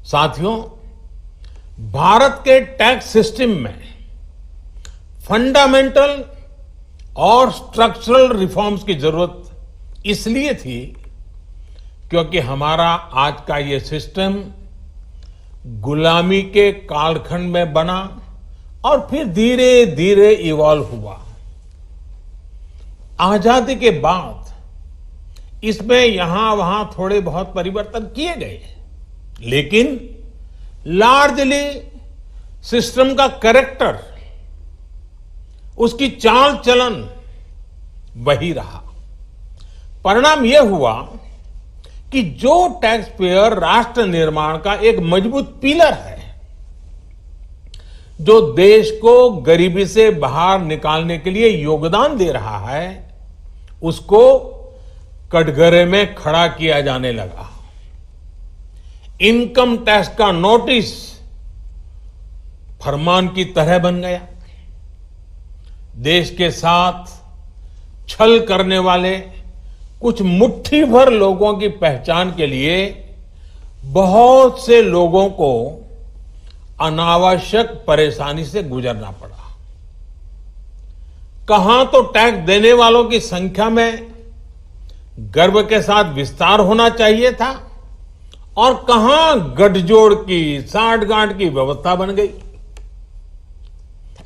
साथियों, भारत के tax system में फंडामेंटल और स्ट्रक्चरल रिफॉर्म्स की जरूरत इसलिए थी क्योंकि हमारा आज का ये सिस्टम गुलामी के कालखंड में बना और फिर धीरे धीरे इवॉल्व हुआ। आजादी के बाद इसमें यहां वहां थोड़े बहुत परिवर्तन किए गए, लेकिन लार्जली सिस्टम का कैरेक्टर, उसकी चाल चलन वही रहा। परिणाम यह हुआ कि जो टैक्स पेयर राष्ट्र निर्माण का एक मजबूत पिलर है, जो देश को गरीबी से बाहर निकालने के लिए योगदान दे रहा है, उसको कटघरे में खड़ा किया जाने लगा। इनकम टैक्स का नोटिस फरमान की तरह बन गया। देश के साथ छल करने वाले कुछ मुट्ठी भर लोगों की पहचान के लिए बहुत से लोगों को अनावश्यक परेशानी से गुजरना पड़ा। कहां तो टैक्स देने वालों की संख्या में गर्व के साथ विस्तार होना चाहिए था और कहां गठजोड़ की, साठगांठ की व्यवस्था बन गई।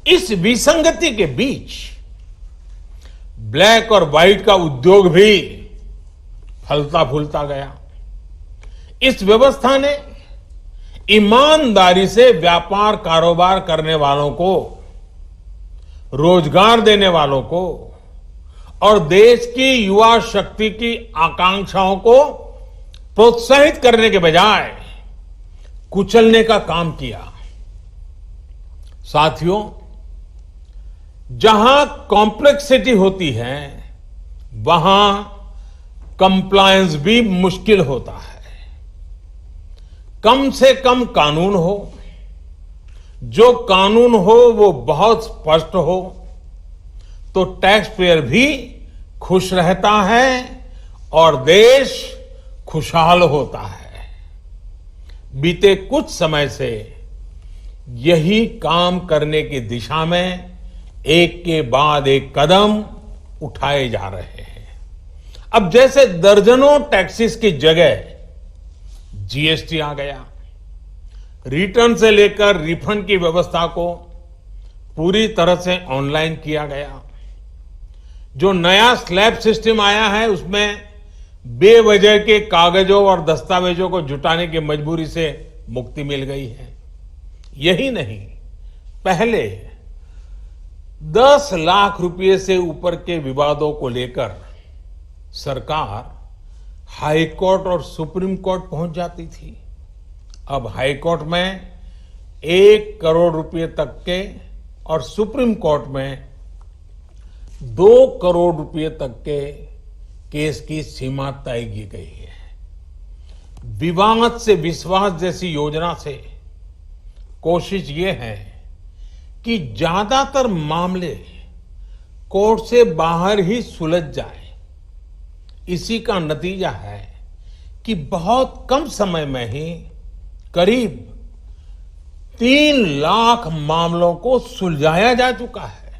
इस विसंगति के बीच ब्लैक और व्हाइट का उद्योग भी फलता फूलता गया। इस व्यवस्था ने ईमानदारी से व्यापार कारोबार करने वालों को, रोजगार देने वालों को और देश की युवा शक्ति की आकांक्षाओं को प्रोत्साहित करने के बजाय कुचलने का काम किया। साथियों, जहां कॉम्प्लेक्सिटी होती है, वहां कंप्लायंस भी मुश्किल होता है। कम से कम कानून हो, जो कानून हो वो बहुत स्पष्ट हो, तो टैक्स पेयर भी खुश रहता है और देश खुशहाल होता है। बीते कुछ समय से यही काम करने की दिशा में एक के बाद एक कदम उठाए जा रहे हैं। अब जैसे दर्जनों टैक्सेस की जगह जीएसटी आ गया, रिटर्न से लेकर रिफंड की व्यवस्था को पूरी तरह से ऑनलाइन किया गया। जो नया स्लैब सिस्टम आया है, उसमें बेवजह के कागजों और दस्तावेजों को जुटाने की मजबूरी से मुक्ति मिल गई है। यही नहीं, पहले 10 लाख रुपए से ऊपर के विवादों को लेकर सरकार हाई कोर्ट और सुप्रीम कोर्ट पहुंच जाती थी। अब हाई कोर्ट में 1 करोड़ रुपए तक के और सुप्रीम कोर्ट में 2 करोड़ रुपए तक के केस की सीमा तय की गई है। विवाद से विश्वास जैसी योजना से कोशिश ये है कि ज्यादातर मामले कोर्ट से बाहर ही सुलझ जाए। इसी का नतीजा है कि बहुत कम समय में ही करीब 3 लाख मामलों को सुलझाया जा चुका है।